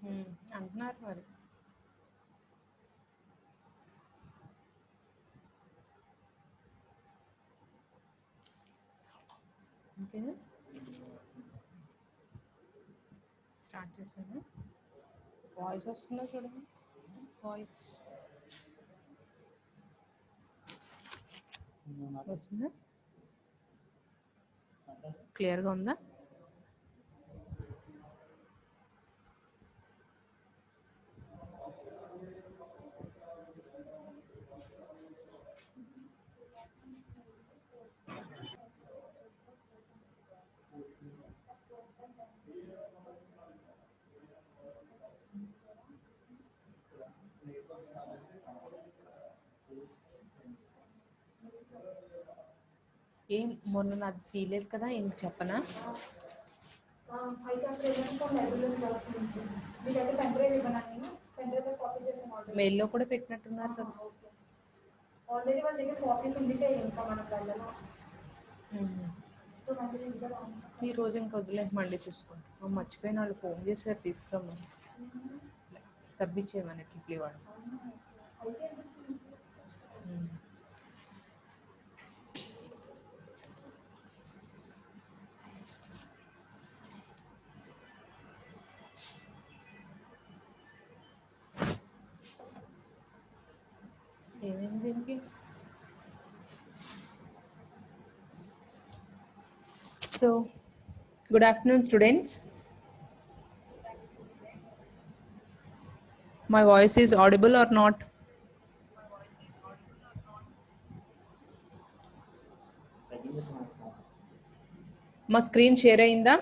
ఉమ్, అంటున్నారు మరి. ఓకేనా, స్టార్ట్ చేశాను. వాయిస్ వస్తుందో చూడండి. వాయిస్ వస్తుందా? క్లియర్గా ఉందా? ఏం మొన్న నాకు తీయలేదు కదా, ఏం చెప్పనా? మెయిల్లో కూడా పెట్టినట్టున్నారు కదా. ఆల్రెడీ వాళ్ళ దగ్గర కాపీస్ ఉండితే ఇంకా మనకు వెళ్ళను. ఈ రోజు ఇంకా వదిలేదు, మళ్ళీ చూసుకుంటాం. మర్చిపోయిన వాళ్ళు ఫోన్ చేశారు తీసుకురమ్మని, సబ్మిట్ చేయమని ట్రిప్లీ వాళ్ళు. ఏమైంది దీనికి? So good afternoon students. My voice is audible or not? మా స్క్రీన్ షేర్ అయిందా?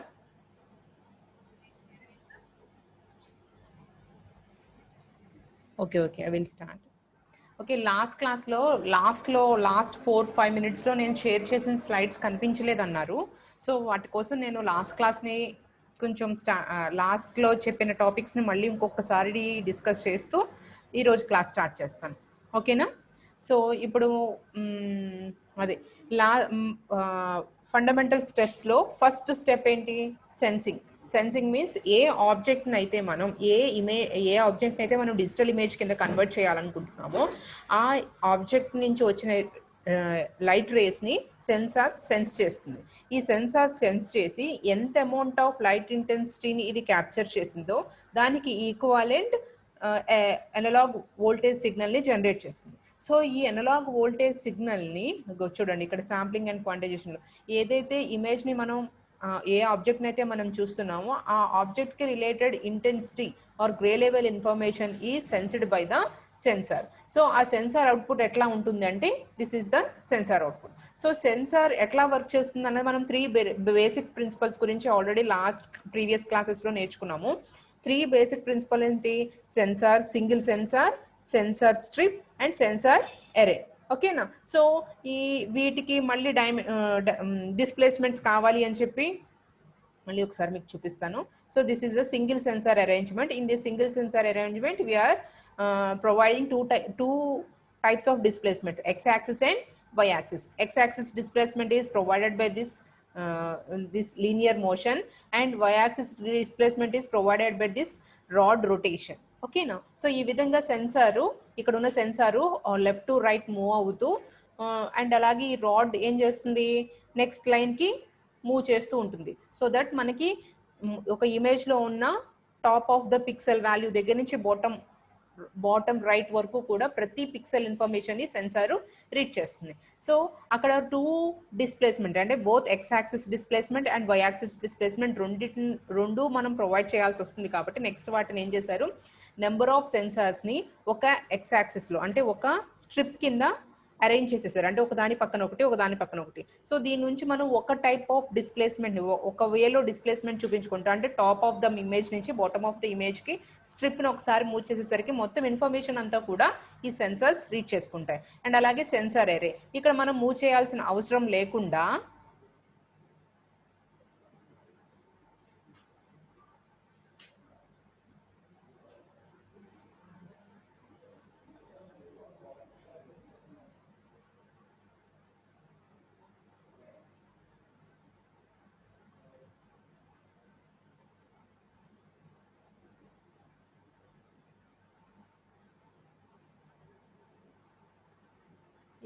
Okay okay, I will start. Okay, last క్లాస్లో లాస్ట్ 4-5 మినిట్స్లో నేను షేర్ చేసిన స్లైడ్స్ కనిపించలేదన్నారు. సో వాటి కోసం నేను లాస్ట్ క్లాస్ని కొంచెం లాస్ట్లో చెప్పిన టాపిక్స్ని మళ్ళీ ఇంకొకసారి డిస్కస్ చేస్తూ ఈరోజు క్లాస్ స్టార్ట్ చేస్తాను. ఓకేనా? సో ఇప్పుడు అదే ఫండమెంటల్ స్టెప్స్లో ఫస్ట్ స్టెప్ ఏంటి? సెన్సింగ్. సెన్సింగ్ మీన్స్ ఏ ఆబ్జెక్ట్ని అయితే మనం ఏ ఆబ్జెక్ట్ని అయితే మనం డిజిటల్ ఇమేజ్ కింద కన్వర్ట్ చేయాలనుకుంటున్నామో ఆ ఆబ్జెక్ట్ నుంచి వచ్చిన లైట్ రేస్ని సెన్సార్ సెన్స్ చేస్తుంది. ఈ సెన్సార్ సెన్స్ చేసి ఎంత అమౌంట్ ఆఫ్ లైట్ ఇంటెన్సిటీని ఇది క్యాప్చర్ చేసిందో దానికి ఈక్వాలెంట్ అనలాగ్ వోల్టేజ్ సిగ్నల్ని జనరేట్ చేస్తుంది. సో ఈ అనలాగ్ వోల్టేజ్ సిగ్నల్ని చూడండి ఇక్కడ శాంప్లింగ్ అండ్ క్వాంటైజేషన్లో ఏదైతే ఇమేజ్ని మనం ఏ ఆబ్జెక్ట్ని అయితే మనం చూస్తున్నామో ఆ ఆబ్జెక్ట్కి related intensity or grey level information is sensed by the sensor. So ఆ సెన్సార్ అవుట్పుట్ ఎట్లా ఉంటుంది అంటే this is the sensor output. So sensor ఎట్లా వర్క్ చేస్తుంది అనేది మనం 3 బేసిక్ ప్రిన్సిపల్స్ గురించి ఆల్రెడీ లాస్ట్ ప్రీవియస్ క్లాసెస్లో నేర్చుకున్నాము. 3 బేసిక్ ప్రిన్సిపల్ ఏంటి? Sensor, single sensor, sensor strip and sensor array. ఓకేనా? సో ఈ వీటికి మళ్ళీ డిస్ప్లేస్మెంట్స్ కావాలి అని చెప్పి మళ్ళీ ఒకసారి మీకు చూపిస్తాను. So this is the single sensor arrangement. In this single sensor arrangement we are providing two types of displacement, x-axis and y-axis. X-axis displacement is provided by this linear motion and y-axis displacement is provided by this rod rotation. ఓకేనా? So ఈ విధంగా sensor, ఇక్కడ ఉన్న sensor left to right move అవుతూ and అలాగే ఈ rod ఏం చేస్తుంది? నెక్స్ట్ లైన్కి మూవ్ చేస్తూ ఉంటుంది. సో దట్ మనకి ఒక ఇమేజ్లో ఉన్న top of the pixel value దగ్గర నుంచి బాటమ్ రైట్ వరకు కూడా ప్రతి పిక్సెల్ ఇన్ఫర్మేషన్ ని సెన్సార్ రీడ్ చేస్తుంది. సో అక్కడ 2 డిస్ప్లేస్మెంట్ అంటే both X axis displacement and Y axis displacement రెండు మనం ప్రొవైడ్ చేయాల్సి వస్తుంది. కాబట్టి నెక్స్ట్ వాటిని ఏం చేశారు? నెంబర్ ఆఫ్ సెన్సార్స్ ని ఒక ఎక్స్ యాక్సిస్ లో అంటే ఒక స్ట్రిప్ కింద అరేంజ్ చేసేసారు. అంటే ఒక దాని పక్కన ఒకటి, ఒక దాని పక్కన ఒకటి. సో దీని నుంచి మనం ఒక టైప్ ఆఫ్ డిస్ప్లేస్మెంట్ ఒక వేలో డిస్ప్లేస్మెంట్ చూపించుకుంటాం. అంటే టాప్ ఆఫ్ ద ఇమేజ్ నుంచి బాటమ్ ఆఫ్ ద ఇమేజ్ కి స్ట్రిప్ని ఒకసారి మూవ్ చేసేసరికి మొత్తం ఇన్ఫర్మేషన్ అంతా కూడా ఈ సెన్సార్స్ రీడ్ చేసుకుంటాయి. అండ్ అలాగే సెన్సార్ ఎరే, ఇక్కడ మనం మూవ్ చేయాల్సిన అవసరం లేకుండా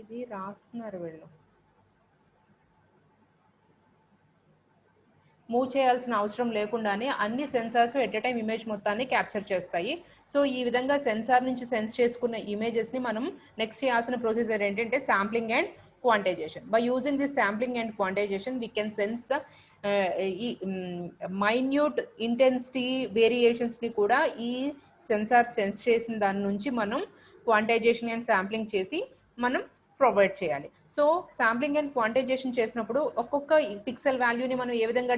ఇది రాస్తున్నారు వీళ్ళు. మూవ్ చేయాల్సిన అవసరం లేకుండానే అన్ని sensors at a time image మొత్తాన్ని క్యాప్చర్ చేస్తాయి. సో ఈ విధంగా సెన్సార్ నుంచి సెన్స్ చేసుకున్న ఇమేజెస్ని మనం నెక్స్ట్ చేయాల్సిన ప్రొసీజర్ ఏంటంటే sampling and quantization. By using this sampling and quantization we can sense the ఈ మైన్యూట్ ఇంటెన్సిటీ వేరియేషన్స్ని కూడా ఈ సెన్సార్ సెన్స్ చేసిన దాని నుంచి మనం క్వాంటైజేషన్ అండ్ శాంప్లింగ్ చేసి మనం ప్రొవైడ్ చేయాలి. సో శాంప్లింగ్ అండ్ క్వాంటైజేషన్ చేసినప్పుడు ఒక్కొక్క పిక్సెల్ వాల్యూని మనం ఏ విధంగా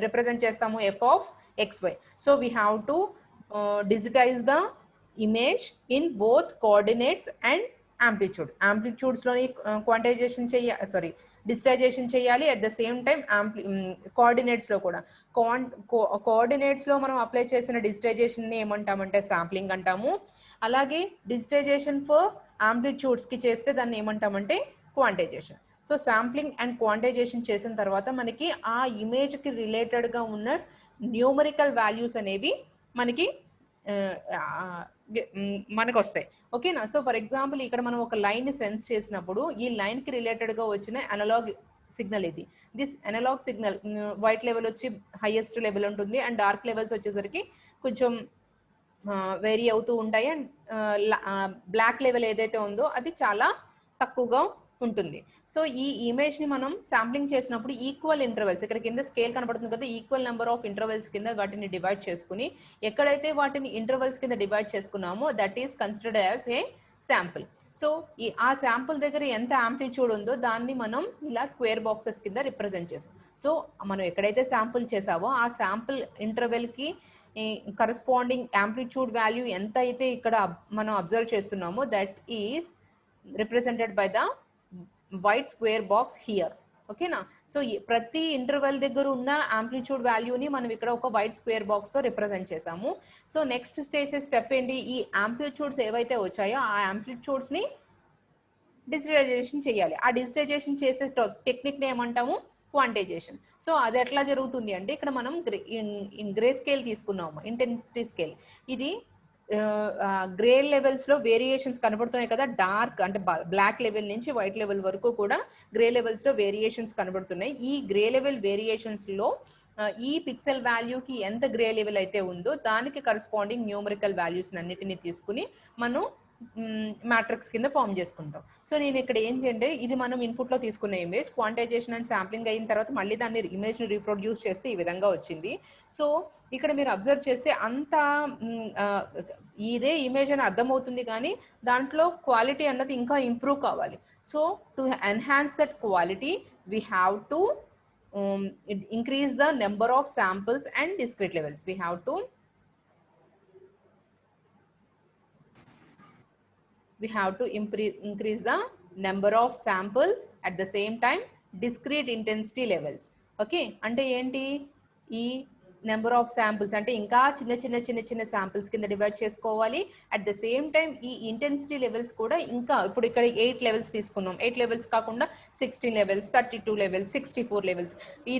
రిప్రజెంట్ చేస్తాము, f of x y. So we have to digitize the image in both coordinates and amplitude. ఆంప్లిట్యూడ్స్లోని క్వాంటైజేషన్ డిజిటైజేషన్ చేయాలి. అట్ ద సేమ్ టైం కోఆర్డినేట్స్లో కూడా కోఆర్డినేట్స్లో మనం అప్లై చేసిన డిజిటైజేషన్ని ఏమంటామంటే శాంప్లింగ్ అంటాము. అలాగే డిజిటైజేషన్ ఫర్ ఆంప్లిట్యూడ్స్కి చేస్తే దాన్ని ఏమంటామంటే quantization. So sampling and quantization చేసిన తర్వాత మనకి ఆ ఇమేజ్కి రిలేటెడ్గా ఉన్న న్యూమరికల్ వాల్యూస్ అనేవి మనకు వస్తాయి. ఓకేనా. సో ఫర్ ఎగ్జాంపుల్ ఇక్కడ మనం ఒక లైన్ని సెన్స్ చేసినప్పుడు ఈ లైన్కి రిలేటెడ్గా వచ్చిన అనలాగ్ సిగ్నల్ ఇది. This analogue signal white level వచ్చి హైయెస్ట్ లెవెల్ ఉంటుంది అండ్ డార్క్ లెవెల్స్ వచ్చేసరికి కొంచెం వేరీ అవుతూ ఉంటాయి. అండ్ బ్లాక్ లెవెల్ ఏదైతే ఉందో అది చాలా తక్కువగా ఉంటుంది. సో ఈ ఇమేజ్ని మనం శాంప్లింగ్ చేసినప్పుడు ఈక్వల్ ఇంటర్వెల్స్, ఇక్కడ కింద స్కేల్ కనబడుతుంది కదా, ఈక్వల్ నెంబర్ ఆఫ్ ఇంటర్వెల్స్ కింద వాటిని డివైడ్ చేసుకుని ఎక్కడైతే వాటిని ఇంటర్వెల్స్ కింద డివైడ్ చేసుకున్నామో that is considered as a sample. So ఆ శాంపుల్ దగ్గర ఎంత యాంప్లిట్యూడ్ ఉందో దాన్ని మనం ఇలా స్క్వేర్ బాక్సెస్ కింద రిప్రజెంట్ చేసాం. సో మనం ఎక్కడైతే శాంపుల్ చేసావో ఆ శాంపుల్ ఇంటర్వెల్కి కరస్పాండింగ్ యాంప్లిట్యూడ్ వాల్యూ ఎంత అయితే ఇక్కడ మనం అబ్జర్వ్ చేస్తున్నామో that is represented by the white square box here. ఓకేనా. సో ప్రతి ఇంటర్వెల్ దగ్గర ఉన్న యాంప్లిట్యూడ్ వాల్యూని మనం ఇక్కడ ఒక వైట్ స్క్వేర్ బాక్స్తో రిప్రజెంట్ చేసాము. సో నెక్స్ట్ స్టెప్ ఏంటి, ఈ యాంప్లిట్యూడ్స్ ఏవైతే వచ్చాయో ఆ యాంప్లిట్యూడ్స్ని డిజిటైజేషన్ చేయాలి. ఆ డిజిటైజేషన్ చేసే టెక్నిక్ని ఏమంటాము, క్వాంటైజేషన్. సో అది ఎట్లా జరుగుతుంది అంటే ఇక్కడ మనం గ్రే స్కేల్ తీసుకున్నాము, ఇంటెన్సిటీ స్కేల్. ఇది గ్రే లెవెల్స్లో వేరియేషన్స్ కనబడుతున్నాయి కదా, డార్క్ అంటే బ్లాక్ లెవెల్ నుంచి వైట్ లెవెల్ వరకు కూడా గ్రే లెవెల్స్లో వేరియేషన్స్ కనబడుతున్నాయి. ఈ గ్రే లెవెల్ వేరియేషన్స్లో ఈ పిక్సెల్ వాల్యూకి ఎంత గ్రే లెవెల్ అయితే ఉందో దానికి కరస్పాండింగ్ న్యూమరికల్ వాల్యూస్ అన్నిటిని తీసుకుని మనం మ్యాట్రిక్స్ కింద ఫామ్ చేసుకుంటాం. సో నేను ఇక్కడ ఏం చేయండి, ఇది మనం ఇన్పుట్లో తీసుకున్న ఇమేజ్ క్వాంటైజేషన్ అండ్ శాంప్లింగ్ అయిన తర్వాత మళ్ళీ దాన్ని ఇమేజ్ని రీప్రొడ్యూస్ చేస్తే ఈ విధంగా వచ్చింది. సో ఇక్కడ మీరు అబ్జర్వ్ చేస్తే అంతా ఇదే ఇమేజ్ అని అర్థమవుతుంది కానీ దాంట్లో క్వాలిటీ అన్నది ఇంకా ఇంప్రూవ్ కావాలి. So to enhance that quality we have to increase the number of samples and discrete levels. We have to increase the number of samples at the same time discrete intensity levels. Okay, ante enti ee number of samples అంటే ఇంకా చిన్న samples కింద divide చేసుకోవాలి. At the same time ఈ intensity levels కూడా ఇంకా ఇప్పుడు ఇక్కడ 8 లెవెల్స్ తీసుకున్నాం, 8 లెవెల్స్ కాకుండా 16 levels, 32 levels, 64 levels.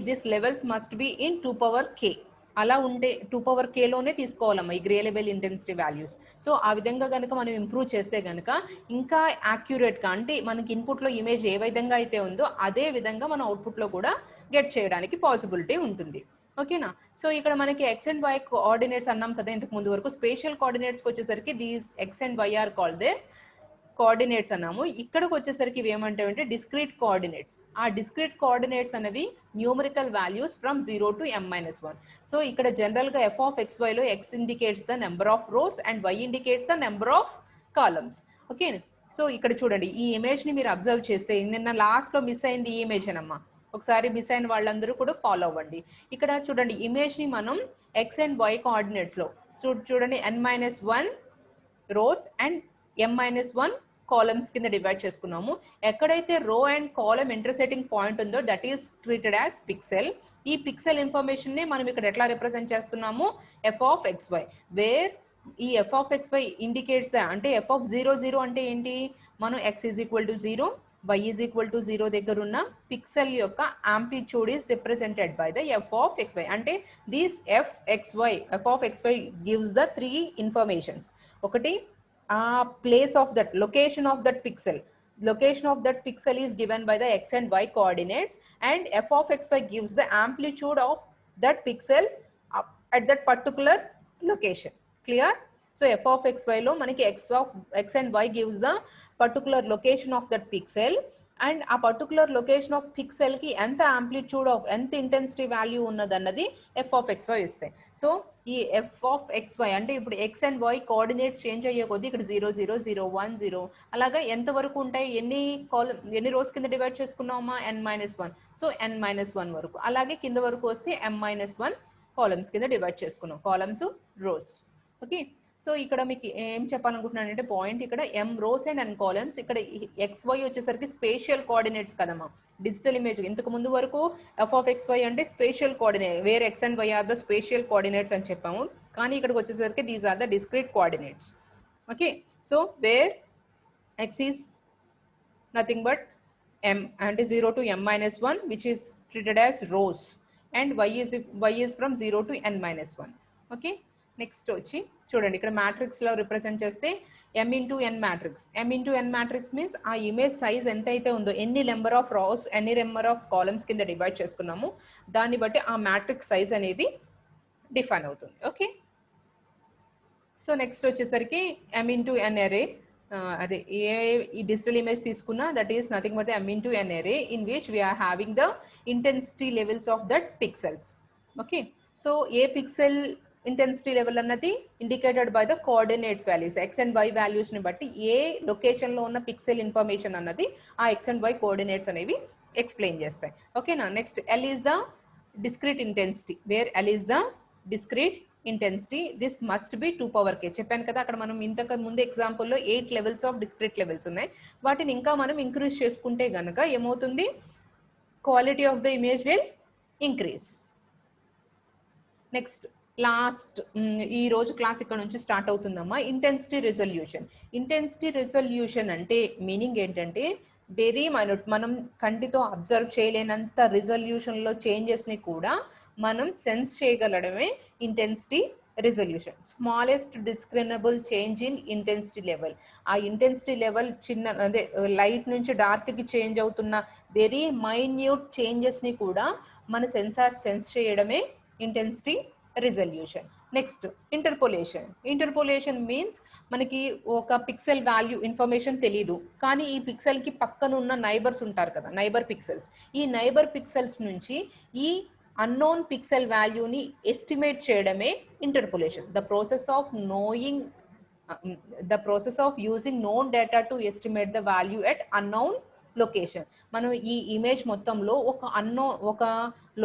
This levels must be in 2 power k. అలా ఉంటే 2 power k లోనే తీసుకోవాలమ్మా ఈ grey level intensity values. So ఆ విధంగా కనుక మనం ఇంప్రూవ్ చేస్తే కనుక ఇంకా యాక్యురేట్గా అంటే మనకి ఇన్పుట్లో ఇమేజ్ ఏ విధంగా అయితే ఉందో అదే విధంగా మన అవుట్పుట్లో కూడా గెట్ చేయడానికి పాసిబిలిటీ ఉంటుంది. ఓకేనా. సో ఇక్కడ మనకి ఎక్స్ అండ్ వై కోఆర్డినేట్స్ అన్నాం కదా ఇంతకు ముందు వరకు. స్పేషియల్ కోఆర్డినేట్స్కి వచ్చేసరికి these x and y are called the coordinates అన్నాము. ఇక్కడికి వచ్చేసరికి ఇవి ఏమంటామంటే డిస్క్రీట్ కోఆర్డినేట్స్. ఆ డిస్క్రీట్ కోఆర్డినేట్స్ అనేవి numerical values from 0 to m-1. So ఇక్కడ జనరల్గా ఎఫ్ ఆఫ్ ఎక్స్ వైలో x indicates the number of rows and y indicates the number of columns. Okay. So ఇక్కడ చూడండి ఈ ఇమేజ్ని మీరు అబ్జర్వ్ చేస్తే నిన్న లాస్ట్లో మిస్ అయింది ఈ ఇమేజ్ అనమ్మా. ఒకసారి మిస్ అయిన వాళ్ళందరూ కూడా ఫాలో అవ్వండి. ఇక్కడ చూడండి ఇమేజ్ని మనం ఎక్స్ అండ్ వై కోఆర్డినేట్స్లో చూడండి n-1 rows and m-1 columns కింద డివైడ్ చేసుకున్నాము. ఎక్కడైతే row and column intersecting point ఉందో that is treated as pixel. ఈ పిక్సెల్ ఇన్ఫర్మేషన్ని మనం ఇక్కడ ఎట్లా రిప్రజెంట్ చేస్తున్నాము, f of x y, where ఈ f of x y indicates the అంటే ఎఫ్ ఆఫ్ 0 అంటే ఏంటి, మనం x is equal to 0 y is equal to 0 దగ్గర ఉన్న పిక్సెల్ యొక్క amplitude is represented by the f of xy. అంటే this f of xy gives the 3 informations. ఒకటి place of that location of that pixel. Location of that pixel is given by the x and y coordinates, and f of xy gives the amplitude of that pixel at that particular location. Clear? So f of xy lo manaki x and y gives the particular location of that pixel, and ఆ particular location of పిక్సెల్కి ఎంత amplitude of ఎంత intensity value ఉన్నదన్నది f of x y ఇస్తాయి. So ఈ f of x y అంటే ఇప్పుడు x and y coordinates change అయ్యే కొద్దీ ఇక్కడ 0 0 0 1 0 అలాగా ఎంతవరకు ఉంటాయి, ఎన్ని రోస్ కింద డివైడ్ చేసుకున్నామా n-1. సో n-1 వరకు. అలాగే కింద వరకు వస్తే m-1 కాలమ్స్ కింద డివైడ్ చేసుకున్నాం, కాలమ్స్ రోస్. ఓకే, సో ఇక్కడ మీకు ఏం చెప్పాలనుకుంటున్నాను అంటే పాయింట్, ఇక్కడ m rows and n columns, ఇక్కడ xy వచ్చేసరికి స్పేషియల్ కోఆర్డినేట్స్ కదమ్మా. డిజిటల్ ఇమేజ్ ఇంతకు ముందు వరకు f of xy అంటే spatial coordinate, where x and y are the spatial coordinates అని చెప్పాము. కానీ ఇక్కడికి వచ్చేసరికి these are the discrete coordinates. Okay, so where x is nothing but m అంటే 0 to m-1 which is treated as rows, and y is from 0 to n-1. Okay, next వచ్చి చూడండి, ఇక్కడ matrix లో రిప్రజెంట్ చేస్తే m into n matrix. m into n matrix means ఆ image size ఎంత అయితే ఉందో, ఎన్ని నెంబర్ ఆఫ్ రాస్ ఎన్ని నెంబర్ ఆఫ్ కాలమ్స్ కింద డివైడ్ చేసుకున్నాము, దాన్ని బట్టి ఆ మ్యాట్రిక్స్ సైజ్ అనేది డిఫైన్ అవుతుంది. ఓకే, సో నెక్స్ట్ వచ్చేసరికి m ఇంటూ n అరే, అదే ఏ ఈ డిజిటల్ ఇమేజ్ తీసుకున్నా that is nothing but m into n అరే in which we are having the intensity levels of that pixels. Okay, so a pixel intensity level అన్నది indicated by the coordinates values, x and y values ని బట్టి ఏ location లో ఉన్న pixel information అన్నది ఆ x and y coordinates అనేవి explain చేస్తాయి. ఓకేనా, next L is the discrete intensity, where L is the discrete intensity. This must be 2 power k. చెప్పాను కదా, అక్కడ మనం ఇంతకు ముందు ఎగ్జాంపుల్లో 8 లెవెల్స్ ఆఫ్ డిస్క్రీట్ లెవెల్స్ ఉన్నాయి. వాటిని ఇంకా మనం ఇంక్రీజ్ చేసుకుంటే గనక ఏమవుతుంది, quality of the image will increase. Next last ఈ రోజు క్లాస్ ఇక్కడ నుంచి స్టార్ట్ అవుతుందమ్మా, ఇంటెన్సిటీ రిజల్యూషన్. ఇంటెన్సిటీ రిజల్యూషన్ అంటే మీనింగ్ ఏంటంటే వెరీ మైన్యూట్, మనం కంటితో అబ్జర్వ్ చేయలేనంత రిజల్యూషన్లో చేంజెస్ని కూడా మనం సెన్స్ చేయగలడమే intensity resolution. Smallest discriminable change in intensity level, ఆ ఇంటెన్సిటీ లెవెల్ చిన్న అదే లైట్ నుంచి డార్క్కి చేంజ్ అవుతున్న వెరీ మైన్యూట్ చేంజెస్ని కూడా మన సెన్సార్ సెన్స్ చేయడమే intensity resolution. Next interpolation. Interpolation means మనకి ఒక పిక్సెల్ వాల్యూ ఇన్ఫర్మేషన్ తెలీదు, కానీ ఈ పిక్సెల్కి పక్కన ఉన్న నైబర్స్ ఉంటారు కదా, నైబర్ పిక్సెల్స్, ఈ నైబర్ పిక్సెల్స్ నుంచి ఈ అన్నోన్ పిక్సెల్ వాల్యూని ఎస్టిమేట్ చేయడమే interpolation. The process of using known data to estimate the value at unknown location. మనం ఈ ఇమేజ్ మొత్తంలో ఒక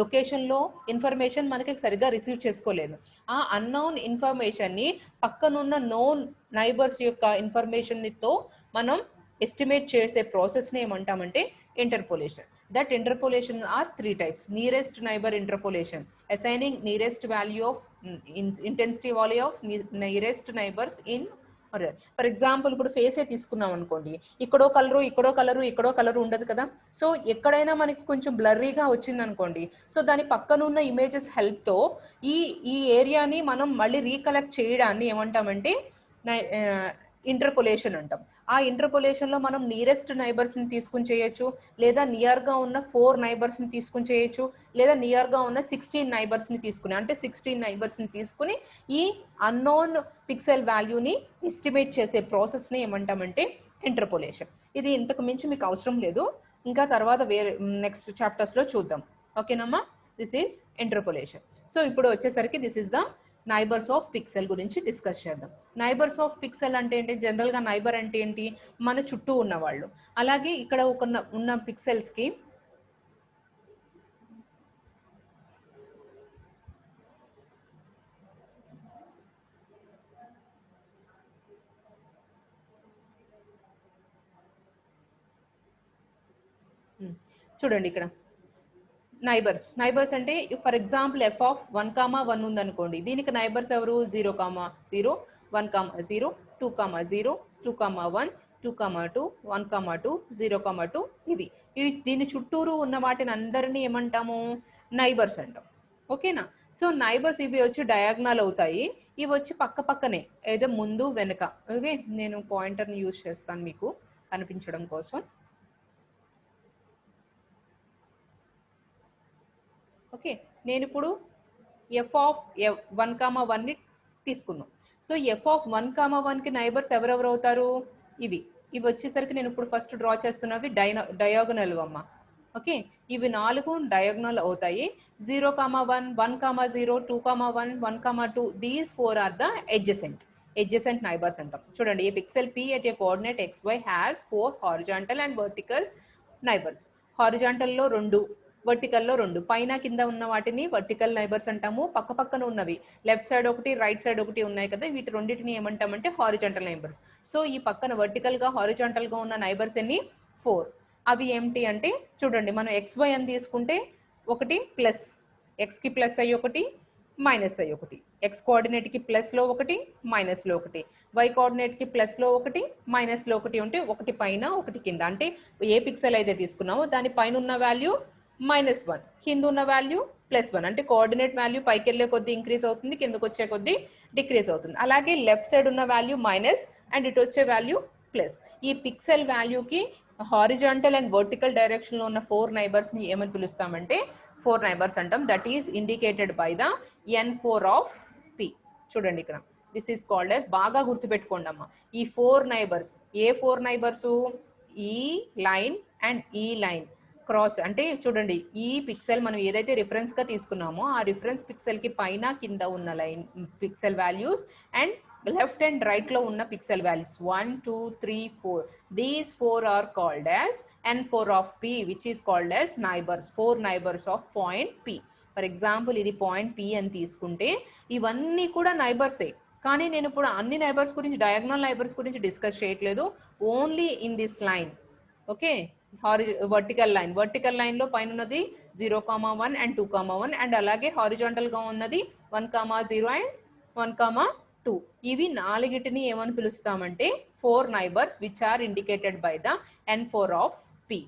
లొకేషన్లో ఇన్ఫర్మేషన్ మనకి సరిగ్గా రిసీవ్ చేసుకోలేదు, ఆ అన్నోన్ ఇన్ఫర్మేషన్ని పక్కనున్న నోన్ నైబర్స్ యొక్క ఇన్ఫర్మేషన్తో మనం ఎస్టిమేట్ చేసే ప్రాసెస్ని ఏమంటామంటే interpolation. That interpolation are 3 types. Nearest neighbor interpolation, assigning nearest value of intensity value of nearest neighbors in. For example ఇప్పుడు ఫేసే తీసుకున్నాం అనుకోండి, ఇక్కడో కలరు ఉండదు కదా. సో ఎక్కడైనా మనకి కొంచెం బ్లర్రీగా వచ్చింది అనుకోండి, సో దాని పక్కన ఉన్న ఇమేజెస్ హెల్ప్తో ఈ ఏరియాని మనం మళ్ళీ రీకలెక్ట్ చేయడాన్ని ఏమంటామంటే ఇంటర్పోలేషన్ అంటాం. ఆ ఇంటర్పోలేషన్లో మనం నియరెస్ట్ నైబర్స్ని తీసుకుని చేయొచ్చు, లేదా నియర్గా ఉన్న 4 నైబర్స్ని తీసుకుని చేయొచ్చు, లేదా నియర్గా ఉన్న 16 నైబర్స్ని తీసుకుని, అంటే 16 నైబర్స్ని తీసుకుని ఈ అన్నోన్ పిక్సెల్ వాల్యూని ఎస్టిమేట్ చేసే ప్రాసెస్ని ఏమంటామంటే ఇంటర్పోలేషన్. ఇది ఇంతకు మించి మీకు అవసరం లేదు, ఇంకా తర్వాత వేరే నెక్స్ట్ చాప్టర్స్లో చూద్దాం. ఓకేనమ్మా, దిస్ ఈజ్ ఇంటర్పోలేషన్. సో ఇప్పుడు వచ్చేసరికి this is the neighbours of pixel గురించి డిస్కస్ చేద్దాం. నైబర్స్ ఆఫ్ పిక్సెల్ అంటే ఏంటి, జనరల్గా నైబర్ అంటే ఏంటి, మన చుట్టూ ఉన్నవాళ్ళు. అలాగే ఇక్కడ ఉన్న పిక్సెల్స్కి చూడండి, ఇక్కడ నైబర్స్ అంటే ఫర్ ఎగ్జాంపుల్ f ఆఫ్ 1, 1 ఉందనుకోండి, దీనికి నైబర్స్ ఎవరు 0, 0, 1, 0, 2, 0, 2, 1, 2, 2, 1, 2, 0, 2 ఇవి దీని చుట్టూరు ఉన్న వాటిని అందరినీ ఏమంటాము, నైబర్స్ అంటాం. ఓకేనా, సో నైబర్స్ ఇవి వచ్చి డయాగ్నల్ అవుతాయి, ఇవి వచ్చి పక్క పక్కనే, ఏదో ముందు వెనక. ఓకే, నేను పాయింటర్ని యూజ్ చేస్తాను మీకు కనిపించడం కోసం. ఓకే, నేను ఇప్పుడు ఎఫ్ ఆఫ్ 1,1ని తీసుకున్నాం. సో ఎఫ్ ఆఫ్ 1,1కి నైబర్స్ ఎవరెవరు అవుతారు? ఇవి ఇవి వచ్చేసరికి నేను ఇప్పుడు ఫస్ట్ డ్రా చేస్తున్నవి డయాగోనల్ అమ్మ. ఓకే, ఇవి 4 డయాగోనల్ అవుతాయి. 0,1, 1,0, 2,1, 1,2, these 4 are the adjacent neighbors అంటాం. చూడండి, a pixel p at a coordinate xy has 4 horizontal and vertical neighbors. హారిజాంటల్లో 2, వర్టికల్లో 2, పైన కింద ఉన్న వాటిని వర్టికల్ నైబర్స్ అంటాము. పక్క పక్కన ఉన్నవి లెఫ్ట్ సైడ్ ఒకటి, రైట్ సైడ్ ఒకటి ఉన్నాయి కదా, వీటి రెండింటిని ఏమంటామంటే హారిజాంటల్ నైబర్స్. సో ఈ పక్కన వర్టికల్ గా హారిజాంటల్ గా ఉన్న నైబర్స్ ఎన్ని? 4. అవి ఏమిటి అంటే చూడండి, మనం xy అని తీసుకుంటే ఒకటి ప్లస్, ఎక్స్కి ప్లస్ అయ్యి ఒకటి, మైనస్ అయ్యి ఒకటి, ఎక్స్ కోఆర్డినేట్కి ప్లస్లో ఒకటి, మైనస్లో ఒకటి, వై కోఆర్డినేట్కి ప్లస్లో ఒకటి, మైనస్లో ఒకటి ఉంటే ఒకటి పైన ఒకటి కింద. అంటే ఏ పిక్సెల్ అయితే తీసుకున్నామో దాని పైన ఉన్న వాల్యూ -1, కింద ఉన్న వాల్యూ +1. అంటే కోఆర్డినేట్ వాల్యూ పైకి వెళ్ళే కొద్దీ ఇంక్రీజ్ అవుతుంది, కిందకు వచ్చే కొద్దీ డిక్రీజ్ అవుతుంది. అలాగే లెఫ్ట్ సైడ్ ఉన్న వాల్యూ మైనస్ అండ్ ఇటు వచ్చే వాల్యూ ప్లస్. ఈ పిక్సెల్ వాల్యూకి హారిజాంటల్ అండ్ వర్టికల్ డైరెక్షన్ లో ఉన్న 4 నైబర్స్ ని ఏమని పిలుస్తామంటే 4 నైబర్స్ అంటాం. That is indicated by the n4 of p. చూడండి ఇక్కడ, దిస్ ఈస్ కాల్డ్ as, బాగా గుర్తుపెట్టుకోండి అమ్మా, ఈ 4 నైబర్స్, ఏ 4 నైబర్స్? ఈ లైన్ అండ్ ఈ లైన్ క్రాస్. అంటే చూడండి, ఈ పిక్సెల్ మనం ఏదైతే రిఫరెన్స్ గా తీసుకున్నామో ఆ రిఫరెన్స్ పిక్సెల్ కి పైన కింద ఉన్న line pixel values and left and right లో ఉన్న pixel values 1, 2, 3, 4. These 4 are called as n4 of p, which is called as neighbors, 4 neighbors of point p. For example ఇది పాయింట్ p అని తీసుకుంటే ఇవన్నీ కూడా నైబర్సే. కానీ నేను ఇప్పుడు అన్ని నైబర్స్ గురించి, డయాగ్నల్ నైబర్స్ గురించి డిస్కస్ చేయట్లేదు, only in this line. Okay, vertical line లో పైన ఉన్నది 0,1 అండ్ 2,1 అండ్ అలాగే హారిజాంటల్ గా ఉన్నది 1,0 అండ్ 1,2. ఇవి నాలుగిటిని ఏమని పిలుస్తామంటే 4 neighbours which are indicated by the n4 of p.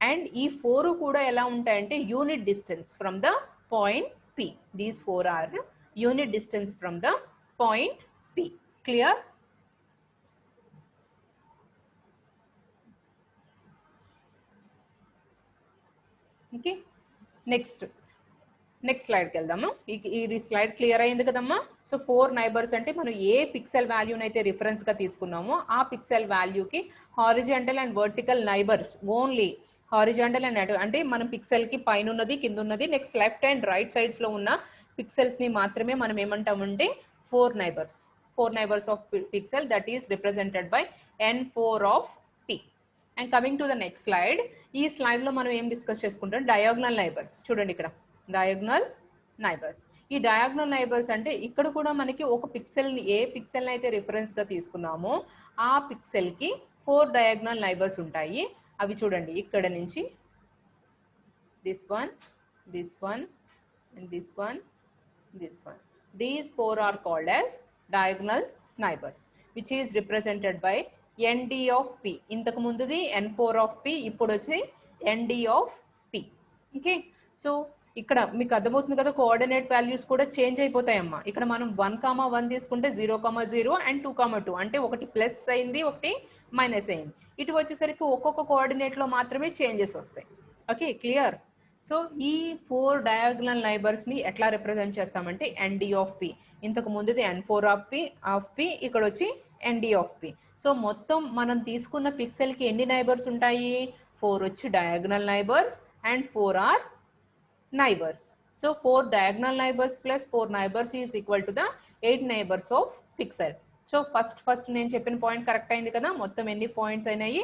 And ఈ 4 కూడా ఎలా ఉంటాయంటే unit distance from the point p. These 4 are unit distance from the point p. Clear? Okay, next స్లైడ్కి వెళ్దాము. ఇది స్లైడ్ క్లియర్ అయింది కదమ్మా. సో 4 నైబర్స్ అంటే మనం ఏ పిక్సెల్ వాల్యూని అయితే రిఫరెన్స్ గా తీసుకున్నామో ఆ పిక్సెల్ వాల్యూకి horizontal and vertical neighbours, only horizontal and అంటే మనం పిక్సెల్ కి పైన ఉన్నది, కింద ఉన్నది, next left and right sides లో ఉన్న పిక్సెల్స్ ని మాత్రమే మనం ఏమంటామంటే 4 neighbours of pixel, that is represented by n4 of p. And coming to the next slide, ఈ స్లైడ్ లో మనం ఏం డిస్కస్ చేసుకుంటాం? Diagonal neighbours. చూడండి ఇక్కడ, డయాగ్నల్ నైబర్స్. ఈ డయాగ్నల్ నైబర్స్ అంటే ఇక్కడ కూడా మనకి ఒక పిక్సెల్ ని, ఏ పిక్సెల్ అయితే రిఫరెన్స్ గా తీసుకున్నామో ఆ పిక్సెల్ కి 4 డయాగ్నల్ నైబర్స్ ఉంటాయి. అవి చూడండి, ఇక్కడ నుంచి this one, this one, and this one, this one. These 4 are called as diagonal neighbors, which is represented by nd of p. ఇంతకు ముందుది n4 of p, ఇప్పుడు వచ్చి nd of p. Okay, so ఇక్కడ మీకు అర్థమవుతుంది కదా, కోఆర్డినేట్ వాల్యూస్ కూడా change అయిపోతాయమ్మా. ఇక్కడ మనం 1,1 తీసుకుంటే 0,0 అండ్ 2,2, అంటే ఒకటి ప్లస్ అయింది, ఒకటి మైనస్ అయింది. ఇటు వచ్చేసరికి ఒక్కొక్క కోఆర్డినేట్ లో మాత్రమే చేంజెస్ వస్తాయి. Okay, clear? సో ఈ 4 డయాగ్నల్ నైబర్స్ ని ఎట్లా రిప్రజెంట్ చేస్తామంటే nd ఆఫ్ p. ఇంతకు ముందుది n4 ఆఫ్ p, ఇక్కడ వచ్చి nd ఆఫ్ p. సో మొత్తం మనం తీసుకున్న పిక్సెల్ కి ఎన్ని నైబర్స్ ఉంటాయి? 4 వచ్చి diagonal neighbours and 4 are neighbours. So 4 diagonal neighbours plus 4 neighbours is equal to the 8 neighbours of pixel. So first నేను చెప్పిన పాయింట్ కరెక్ట్ అయింది కదా. మొత్తం ఎన్ని పాయింట్స్ అయినాయి?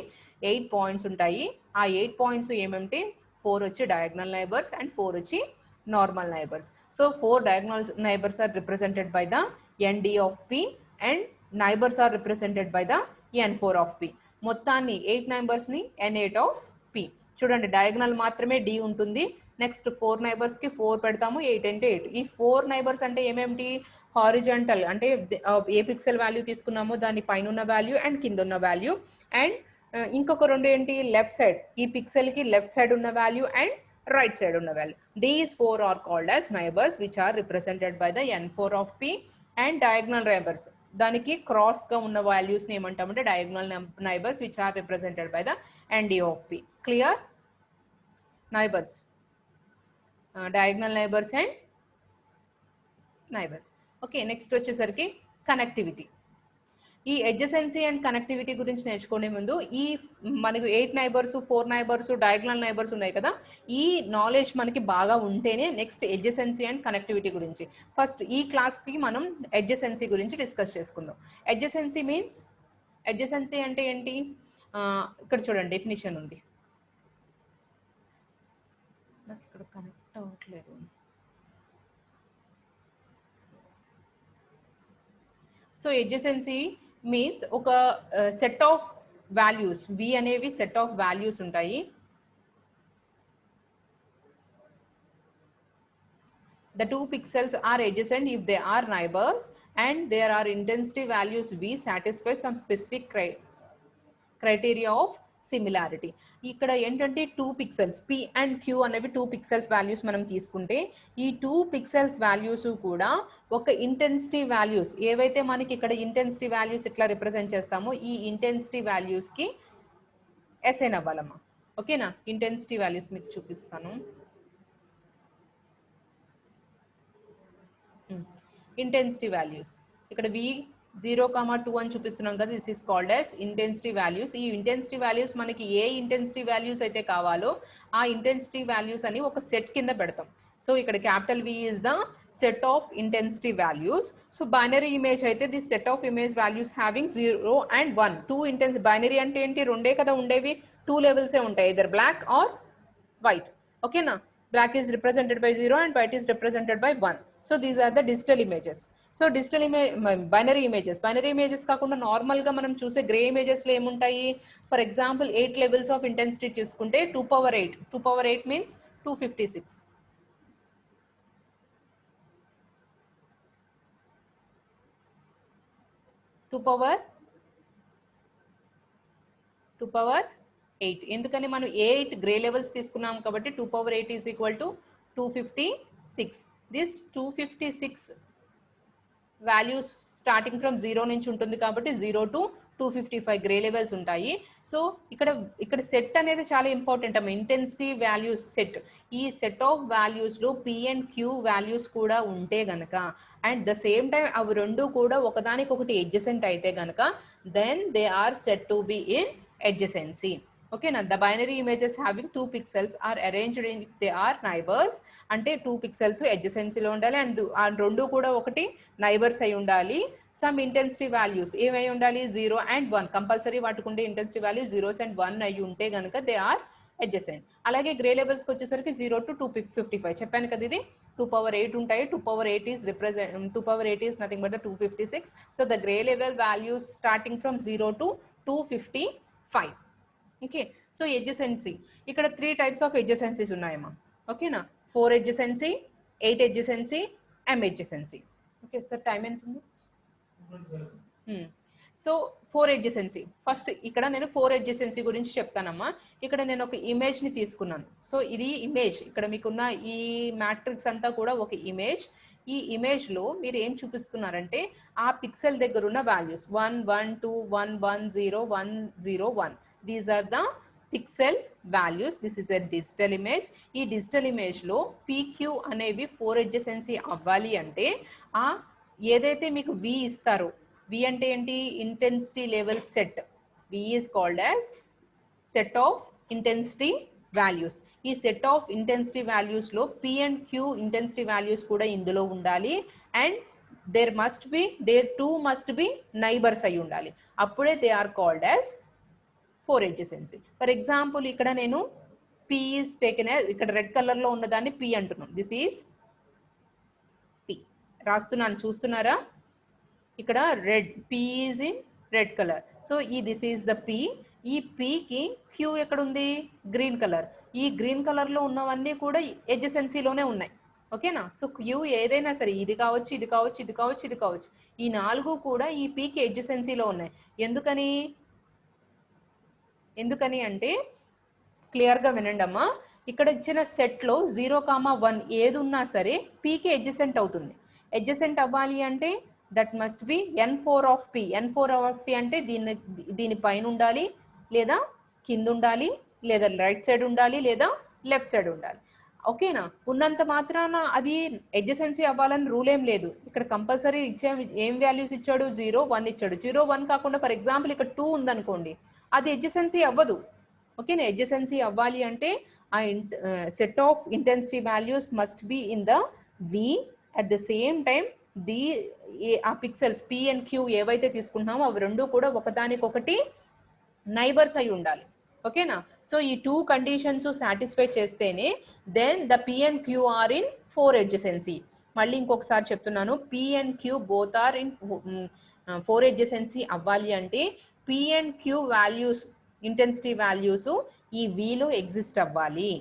8 పాయింట్స్ ఉంటాయి. ఆ 8 పాయింట్స్ ఏమంటే 4 వచ్చి డయాగ్నల్ నైబర్స్ అండ్ 4 వచ్చి normal neighbours. So 4 diagonal neighbours are represented by the nd of p and neighbours are represented by the n4 of p. మొత్తాన్ని 8 నైబర్స్ ని n8 ఆఫ్ p. చూడండి, diagonal మాత్రమే d ఉంటుంది. Next 4 neighbours కి 4 పెడతాము, 8 అంటే 8. ఈ 4 నైబర్స్ అంటే ఏమేమిటి? హారిజాంటల్ అంటే ఏ పిక్సెల్ వాల్యూ తీసుకున్నామో దాని పైన ఉన్న వాల్యూ అండ్ కింద ఉన్న వాల్యూ, అండ్ ఇంకొక రెండు ఏంటి? లెఫ్ట్ సైడ్, ఈ పిక్సెల్ కి లెఫ్ట్ సైడ్ ఉన్న వాల్యూ అండ్ రైట్ సైడ్ ఉన్న value. These 4 are called as neighbors which are represented by the n4 of p and diagonal neighbours, దానికి క్రాస్ గా ఉన్న వాల్యూస్ ని ఏమంటామంటే diagonal neighbours which are represented by the ND of P. Clear? Neighbours, diagonal neighbours and neighbours. Okay, next వచ్చేసరికి connectivity. ఈ adjacency and connectivity గురించి నేర్చుకునే ముందు ఈ మనకు 8 నైబర్స్, 4 నైబర్స్, డయాగ్నల్ నైబర్స్ ఉన్నాయి కదా, ఈ నాలెడ్జ్ మనకి బాగా ఉంటేనే నెక్స్ట్ ఎడ్జసెన్సీ అండ్ కనెక్టివిటీ గురించి. ఫస్ట్ ఈ క్లాస్కి మనం ఎడ్జసెన్సీ గురించి డిస్కస్ చేసుకుందాం. ఎడ్జసెన్సీ మీన్స్, ఎడ్జసెన్సీ అంటే ఏంటి? ఇక్కడ చూడండి డెఫినిషన్ ఉంది, నాకు ఇక్కడ కనెక్ట్ అవ్వట్లేదు. సో ఎడ్జసెన్సీ మీన్స్ ఒక సెట్ ఆఫ్ వాల్యూస్, వి అనేవి సెట్ ఆఫ్ వాల్యూస్ ఉంటాయి. The two pixels are adjacent if they are neighbors and there are intensity values V satisfy some specific criteria of similarity. ఇక్కడ ఏంటంటే 2 pixels P and Q అనేవి 2 pixels values మనం తీసుకుంటే ఈ 2 pixels values కూడా ఒక intensity values, ఏవైతే మనకి ఇక్కడ ఇంటెన్సిటీ వాల్యూస్ ఇట్లా రిప్రజెంట్ చేస్తామో ఈ ఇంటెన్సిటీ వాల్యూస్కి అసైన్ అవ్వాలమ్మా. ఓకేనా? ఇంటెన్సిటీ వాల్యూస్ మీకు చూపిస్తాను. ఇంటెన్సిటీ వాల్యూస్ ఇక్కడ V0,2 అని చూపిస్తున్నాం కదా, this is called as intensity values. ఈ ఇంటెన్సిటీ వాల్యూస్ మనకి ఏ ఇంటెన్సిటీ వాల్యూస్ అయితే కావాలో ఆ ఇంటెన్సిటీ వాల్యూస్ అని ఒక సెట్ కింద పెడతాం. సో ఇక్కడ capital V is the set of intensity values. So binary image అయితే this set of image values having 0 and 1. 2 binary అంటే ఏంటి? రెండే కదా ఉండేవి, 2 లెవెల్సే ఉంటాయి, ఇదర్ బ్లాక్ ఆర్ వైట్. ఓకేనా? black is represented by 0 and white is represented by 1. So these are the digital images. So digital binary images కాకుండా normal గా మనం చూసే గ్రే ఇమేజెస్ లో ఏముంటాయి? For example 8 levels of intensity తీసుకుంటే 2^8 means 256. 2^8 ఎందుకని మనం 8 గ్రే లెవెల్స్ తీసుకున్నాం కాబట్టి 2^8 is equal to 256. This 256 values starting from 0 నుంచి ఉంటుంది కాబట్టి 0 to 255 గ్రే లెవెల్స్ ఉంటాయి. సో ఇక్కడ సెట్ అనేది చాలా ఇంపార్టెంట్ అమ్మ, ఇంటెన్సిటీ వాల్యూస్ సెట్. ఈ సెట్ ఆఫ్ వాల్యూస్ లో P అండ్ Q వాల్యూస్ కూడా ఉంటే గనక అండ్ ద సేమ్ టైం అవి రెండు కూడా ఒకదానికొకటి ఎడ్జసెంట్ అయితే గనక then they are set to be in adjacency. Okay, now the binary images having 2 pixels are arranged in if they are neighbors. అంటే 2 pixels adjacency లో ఉండాలి అండ్ ఆ రెండు కూడా ఒకటి నైబర్స్ అయి ఉండాలి. సమ్ ఇంటెన్సిటీ వాల్యూస్ ఏమై ఉండాలి? 0 and 1. కంపల్సరీ వాటికి ఉండే ఇంటెన్సిటీ వాల్యూ 0s and 1 అయి ఉంటే గనక దే ఆర్ adjacent. అలాగే గ్రే లెవెల్స్కి వచ్చేసరికి 0 to 255 చెప్పాను కదా, ఇది 2^8 ఉంటాయి. 2^8 is nothing but the 256. So the gray level values starting from 0 to 255. Okay, so adjacency ఇక్కడ 3 టైప్స్ ఆఫ్ ఎడ్జసెన్సీస్ ఉన్నాయమ్మా. ఓకేనా? 4 adjacency, 8 adjacency, M adjacency. Okay sir, time ఎంత ఉంది? So 4 adjacency. ఫస్ట్ ఇక్కడ నేను 4 ఎడ్జసెన్సీ గురించి చెప్తానమ్మా. ఇక్కడ నేను ఒక ఇమేజ్ ని తీసుకున్నాను. సో ఇది ఇమేజ్, ఇక్కడ మీకున్న ఈ మ్యాట్రిక్స్ అంతా కూడా ఒక ఇమేజ్. ఈ ఇమేజ్ లో మీరు ఏం చూపిస్తున్నారంటే ఆ పిక్సెల్ దగ్గర ఉన్న values 1 1 2 1 1 0 1 0 1. These are the pixel values. This is a digital image. ఈ డిజిటల్ ఇమేజ్ లో PQ అనేవి 4 adjacency అవ్వాలి అంటే ఆ ఏదైతే మీకు V ఇస్తారో, V అంటే ఏంటి? Intensity level set. V is called as set of intensity values. ఈ సెట్ ఆఫ్ ఇంటెన్సిటీ వాల్యూస్ లో P and Q ఇంటెన్సిటీ వాల్యూస్ కూడా ఇందులో ఉండాలి and there too must be neighbours అయి ఉండాలి. అప్పుడే they are called as 4 adjacency. For example ఇక్కడ నేను P is taken as, ఇక్కడ రెడ్ కలర్ లో ఉన్నదాన్ని P అంటున్నాం. దిస్ ఈస్ P రాస్తున్నాను, చూస్తున్నారా? ఇక్కడ red P is in red colour. So this is the P. ఈ P కి Q ఎక్కడ ఉంది? Green colour. ఈ గ్రీన్ కలర్ లో ఉన్నవన్నీ కూడా ఎడ్జసెన్సీలోనే ఉన్నాయి. ఓకేనా? సో Q ఏదైనా సరే, ఇది కావచ్చు, ఇది కావచ్చు, ఇది కావచ్చు, ఇది కావచ్చు, ఈ 4 కూడా ఈ P కి ఎడ్జసెన్సీలో ఉన్నాయి. ఎందుకని అంటే క్లియర్గా వినండి అమ్మా, ఇక్కడ ఇచ్చిన సెట్లో 0, 1 ఏది ఉన్నా సరే Pకి ఎడ్జసెంట్ అవుతుంది. ఎడ్జసెంట్ అవ్వాలి అంటే that must be n4 of p. n4 of p అంటే దీని పైన ఉండాలి, లేదా కింద ఉండాలి, లేదా రైట్ సైడ్ ఉండాలి, లేదా లెఫ్ట్ సైడ్ ఉండాలి. ఓకేనా? ఉన్నంత మాత్రాన అది ఎడ్జసెన్సీ అవ్వాలని రూల్ ఏం లేదు. ఇక్కడ కంపల్సరీ ఏం వాల్యూస్ ఇచ్చాడు? 0, 1 ఇచ్చాడు. 0, 1 కాకుండా ఫర్ ఎగ్జాంపుల్ ఇక్కడ 2 ఉందనుకోండి, అది ఎడ్జసెన్సీ అవ్వదు. ఓకేనా? ఎడ్జసెన్సీ అవ్వాలి అంటే ఆ set of intensity values must be in the V. At the same time ఆ పిక్సెల్స్ P and Q ఏవైతే తీసుకుంటున్నామో అవి రెండు కూడా ఒకదానికొకటి నైబర్స్ అయి ఉండాలి. ఓకేనా? సో ఈ 2 కండిషన్స్ సాటిస్ఫై చేస్తేనే then the P and Q are in 4 adjacency. మళ్ళీ ఇంకొకసారి చెప్తున్నాను, P and Q both are in 4 adjacency అవ్వాలి అంటే P and Q values, intensity values ఈ Vలో ఎగ్జిస్ట్ అవ్వాలి.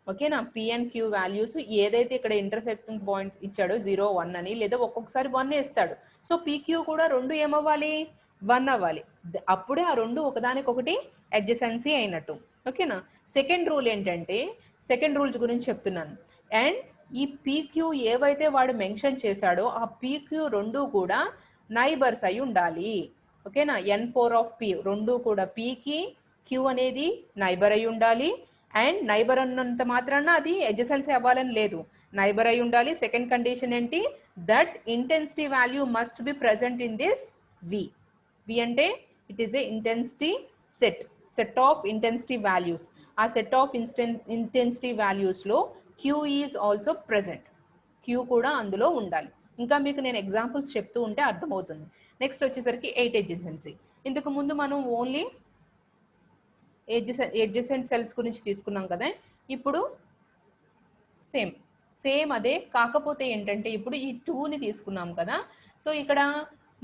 ఓకేనా? P and Q వాల్యూస్ ఏదైతే ఇక్కడ ఇంటర్సెక్టింగ్ పాయింట్స్ ఇచ్చాడో 0, 1 అని, లేదా ఒక్కొక్కసారి 1 వేస్తాడు. సో PQ కూడా రెండు ఏమవ్వాలి? 1 అవ్వాలి. అప్పుడే ఆ రెండు ఒకదానికొకటి అడ్జసెన్సీ అయినట్టు. ఓకేనా? సెకండ్ రూల్ ఏంటంటే, సెకండ్ రూల్స్ గురించి చెప్తున్నాను. అండ్ ఈ PQ ఏవైతే వాడు మెన్షన్ చేశాడో ఆ PQ రెండు కూడా నైబర్స్ అయి ఉండాలి. ఓకేనా? n4 ఆఫ్ P రెండు కూడా Pకి Q అనేది నైబర్ అయి ఉండాలి. అండ్ నైబర్ అన్నంత మాత్రాన అది అడ్జసెన్సీ అవ్వాలని లేదు, నైబర్ అయి ఉండాలి. సెకండ్ కండిషన్ ఏంటి? That intensity value must be present in this V. V అంటే it is a intensity set of intensity వాల్యూస్. ఆ సెట్ ఆఫ్ ఇంటెన్సిటీ వాల్యూస్లో Q is also present. Q కూడా అందులో ఉండాలి. ఇంకా మీకు నేను ఎగ్జాంపుల్స్ చెప్తూ ఉంటే అర్థమవుతుంది. నెక్స్ట్ వచ్చేసరికి 8 adjacency. ఇంతకు ముందు మనం ఓన్లీ ఎడ్జసెంట్ సెల్స్ గురించి తీసుకున్నాం కదా. ఇప్పుడు సేమ్ అదే, కాకపోతే ఏంటంటే ఇప్పుడు ఈ 2ని తీసుకున్నాం కదా. సో ఇక్కడ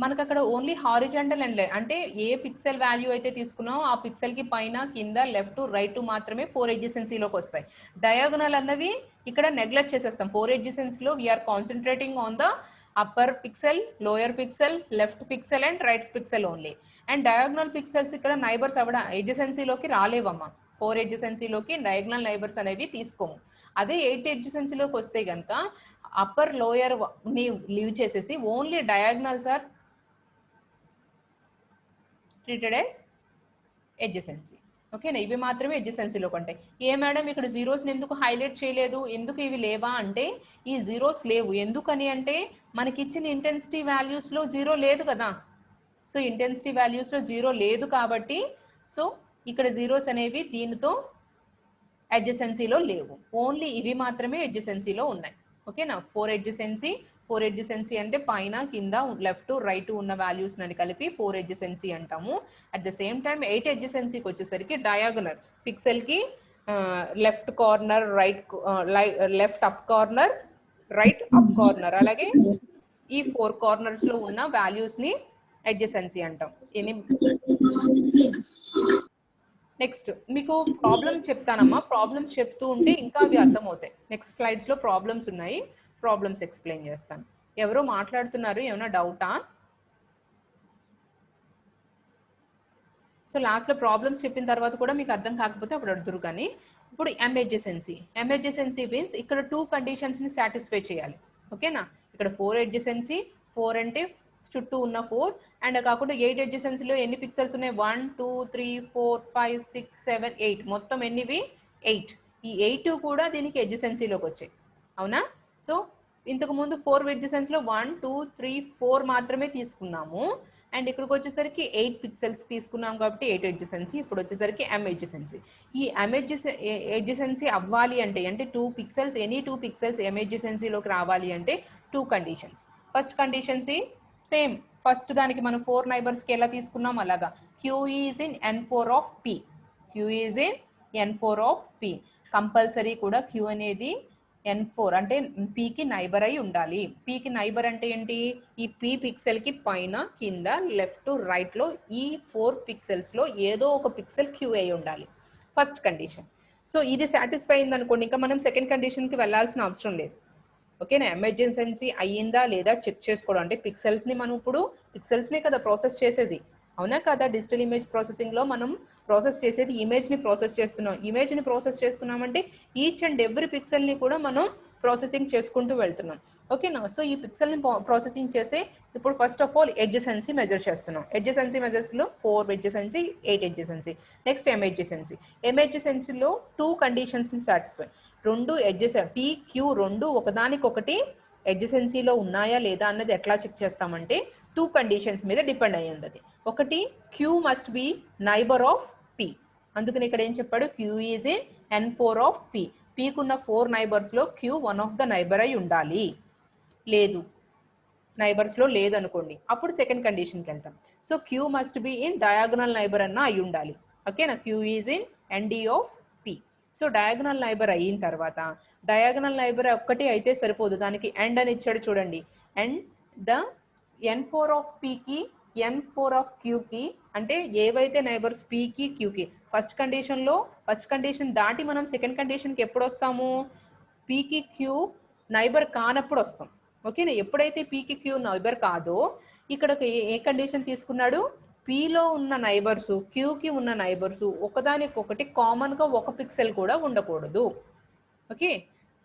మనకు అక్కడ ఓన్లీ హారిజాంటల్ అండ్ అంటే ఏ పిక్సెల్ వాల్యూ అయితే తీసుకున్నామో ఆ పిక్సెల్కి పైన, కింద, లెఫ్ట్, రైట్ మాత్రమే 4 adjacencyలోకి వస్తాయి. డయాగోనల్ అన్నవి ఇక్కడ నెగ్లెక్ట్ చేసేస్తాం. 4 adjacencyలో we are concentrating on the upper pixel, lower pixel, left pixel and right pixel only. And diagonal pixels ఇక్కడ నైబర్స్ అవ్వడం ఎడ్జసెన్సీలోకి రాలేవమ్మా. 4 adjacencyలోకి డయాగోనల్ నైబర్స్ అనేవి తీసుకోము. అదే 8 adjacencyలోకి వస్తే కనుక అప్పర్ లోయర్ ని లీవ్ చేసేసి only diagonals are treated as adjacency. ఓకేనా? ఇవి మాత్రమే ఎడ్జసెన్సీలోకి ఉంటాయి. ఏ మేడం ఇక్కడ జీరోస్ని ఎందుకు హైలైట్ చేయలేదు, ఎందుకు ఇవి లేవా అంటే ఈ జీరోస్ లేవు. ఎందుకని అంటే మనకి ఇచ్చిన ఇంటెన్సిటీ వాల్యూస్లో 0 లేదు కదా. సో ఇంటెన్సిటీ వాల్యూస్లో 0 లేదు కాబట్టి సో ఇక్కడ జీరోస్ అనేవి దీనితో అడ్జసెన్సీలో లేవు. ఓన్లీ ఇవి మాత్రమే అడ్జసెన్సీలో ఉన్నాయి. ఓకేనా? 4 adjacency అంటే పైన, కింద, లెఫ్ట్, రైట్ ఉన్న వాల్యూస్ అని కలిపి 4 adjacency అంటాము. అట్ ద సేమ్ టైం 8 adjacencyకి వచ్చేసరికి డయాగోనల్ పిక్సెల్కి left corner, left up corner, right up corner, అలాగే ఈ 4 కార్నర్స్లో ఉన్న వాల్యూస్ని adjacency అంటాం. నెక్స్ట్ మీకు ప్రాబ్లమ్ చెప్తానమ్మా. ప్రాబ్లమ్స్ చెప్తూ ఉంటే ఇంకా అవి అర్థమవుతాయి. నెక్స్ట్ స్లైడ్స్లో ప్రాబ్లమ్స్ ఉన్నాయి, ప్రాబ్లమ్స్ ఎక్స్ప్లెయిన్ చేస్తాను. ఎవరో మాట్లాడుతున్నారు, ఏమైనా డౌటా? సో లాస్ట్లో ప్రాబ్లమ్స్ చెప్పిన తర్వాత కూడా మీకు అర్థం కాకపోతే అప్పుడు అడుగుతారు. కానీ ఇప్పుడు ఎమర్జెన్సీ మీన్స్ ఇక్కడ 2 కండిషన్స్ని సాటిస్ఫై చేయాలి. ఓకేనా? ఇక్కడ 4 adjacency, 4 అంటే చుట్టూ ఉన్న 4, అండ్ కాకుండా 8 adjacencyలో ఎన్ని పిక్సెల్స్ ఉన్నాయి? 1, 2, 3, 4, 5, 6, 7, 8 మొత్తం ఎన్నివి? 8. ఈ 8 కూడా దీనికి adjacencyలోకి వచ్చాయి. అవునా? సో ఇంతకు ముందు 4 adjacencyలో 1, 2, 3, 4 మాత్రమే తీసుకున్నాము. అండ్ ఇక్కడికి వచ్చేసరికి 8 పిక్సెల్స్ తీసుకున్నాం కాబట్టి 8 adjacency. ఇప్పుడు వచ్చేసరికి adjacency. ఈ adjacency అవ్వాలి అంటే 2 పిక్సెల్స్, ఎనీ 2 పిక్సెల్స్ adjacencyలోకి రావాలి అంటే 2 conditions. First conditions is same. First దానికి మనం 4 నైబర్స్కి ఎలా తీసుకున్నాం అలాగా. Q is in n4 of P. Q is in n4 of P. Compulsory కూడా Q అనేది n4 అంటే Pకి నైబర్ అయి ఉండాలి. Pకి నైబర్ అంటే ఏంటి? ఈ P పిక్సెల్కి పైన, కింద, లెఫ్ట్, రైట్లో ఈ 4 పిక్సెల్స్లో ఏదో ఒక పిక్సెల్ Q అయి ఉండాలి. First condition. సో ఇది సాటిస్ఫై అయింది అనుకోండి, ఇంకా మనం సెకండ్ కండిషన్కి వెళ్ళాల్సిన అవసరం లేదు. ఓకేనా? ఎమర్జెన్సీ అయ్యిందా లేదా చెక్ చేసుకోవడం. అంటే పిక్సెల్స్ని మనం ఇప్పుడు పిక్సెల్స్నే కదా ప్రాసెస్ చేసేది. అవునా కదా? డిజిటల్ ఇమేజ్ ప్రాసెసింగ్లో మనం ప్రాసెస్ చేసేది ఇమేజ్ని ప్రాసెస్ చేస్తున్నాం. ఇమేజ్ని ప్రాసెస్ చేస్తున్నామంటే ఈచ్ అండ్ ఎవ్రీ పిక్సెల్ని కూడా మనం ప్రాసెసింగ్ చేసుకుంటూ వెళ్తున్నాం. ఓకేనా? సో ఈ పిక్సెల్ని ప్రాసెసింగ్ చేసే ఇప్పుడు first of all adjacency measure చేస్తున్నాం. ఎడ్జెసెన్సీ మెజర్స్లో 4 ఎడ్జెసెన్సీ, 8 ఎడ్జెసెన్సీ. Next m adjacency. ఎంఎడ్జెసెన్సీలో 2 కండిషన్స్ని సాటిస్ఫై. 2 ఎడ్జెస్ పీ క్యూ 2 ఒకదానికొకటి ఎడ్జెసెన్సీలో ఉన్నాయా లేదా అన్నది ఎట్లా చెక్ చేస్తామంటే 2 కండిషన్స్ మీద డిపెండ్ అయ్యింది అది. ఒకటి q must be neighbour of p. అందుకని ఇక్కడ ఏం చెప్పాడు? Q is a N4 of p. పీకున్న 4 నైబర్స్లో q one of the neighbour అయి ఉండాలి. లేదు, నైబర్స్లో లేదనుకోండి, అప్పుడు సెకండ్ కండిషన్కి వెళ్తాం. So q must be in diagonal neighbour అన్న అయి ఉండాలి. ఓకేనా? Q is in ND of p. So diagonal neighbour అయిన తర్వాత డయాగనల్ నైబర్ ఒక్కటి అయితే సరిపోదు, దానికి ఎండ్ అని ఇచ్చాడు చూడండి. అండ్ ద N4 ఆఫ్ పీకి N4 ఆఫ్ క్యూకి, అంటే ఏవైతే నైబర్స్ పీకి క్యూకి ఫస్ట్ కండిషన్ దాటి మనం సెకండ్ కండిషన్కి ఎప్పుడు వస్తాము? పీకి క్యూ నైబర్ కానప్పుడు వస్తాం. ఓకేనా? ఎప్పుడైతే పీకి క్యూ నైబర్ కాదో ఇక్కడ ఏ కండిషన్ తీసుకున్నాడు? పీలో ఉన్న నైబర్సు క్యూకి ఉన్న నైబర్సు ఒకదానికొకటి కామన్గా ఒక పిక్సెల్ కూడా ఉండకూడదు. ఓకే?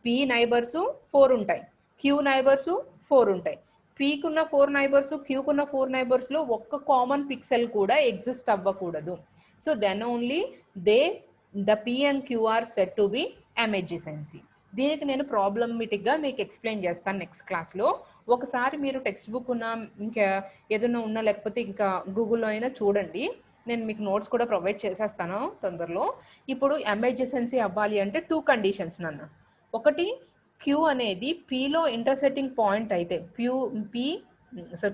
పీ నైబర్సు 4 ఉంటాయి, క్యూ నైబర్సు 4 ఉంటాయి. పీకున్న 4 నైబర్స్, క్యూకున్న 4 నైబర్స్లో ఒక్క కామన్ పిక్సెల్ కూడా ఎగ్జిస్ట్ అవ్వకూడదు. So then only the p and q are set to be m adjacency. దీనికి నేను ప్రాబ్లమేటిక్గా మీకు ఎక్స్ప్లెయిన్ చేస్తాను నెక్స్ట్ క్లాస్లో. ఒకసారి మీరు టెక్స్ట్ బుక్ ఉన్న ఇంకా ఏదైనా ఉన్నా లేకపోతే ఇంకా గూగుల్లో అయినా చూడండి. నేను మీకు నోట్స్ కూడా ప్రొవైడ్ చేసేస్తాను తొందరలో. ఇప్పుడు ఎంఎడ్జెసెన్సీ అవ్వాలి అంటే 2 కండిషన్స్ నన్ను. ఒకటి క్యూ అనేది పీలో ఇంటర్సెక్టింగ్ పాయింట్ అయితే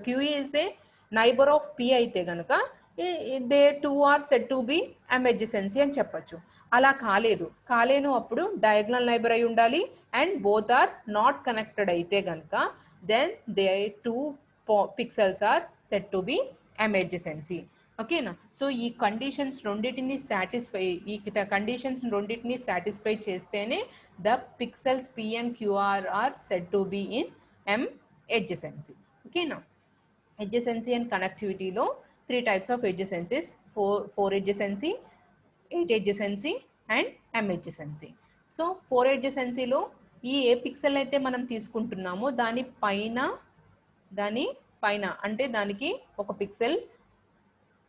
q is a neighbour of p అయితే కనుక they 2 are set to be m adjacency అని చెప్పచ్చు. అలా కాలేను అప్పుడు డయాగనల్ నైబర్ అయి ఉండాలి and both are not connected అయితే కనుక then they 2 pixels are set to be m adjacency. ఓకేనా? సో ఈ కండిషన్స్ రెండింటిని సాటిస్ఫై చేస్తేనే the pixels p and q are are set to be in m adjacency. ఓకేనా? Adjacency and కనెక్టివిటీలో 3 types of ఎడ్జెసెన్సీస్: 4 adjacency, 8 ఎడ్జెసెన్సీ and ఎంఎడ్జెసెన్సీ. So 4 ఎడ్జెసెన్సీలో ఈ ఏ pixel అయితే మనం తీసుకుంటున్నామో దాని పైన అంటే దానికి ఒక పిక్సెల్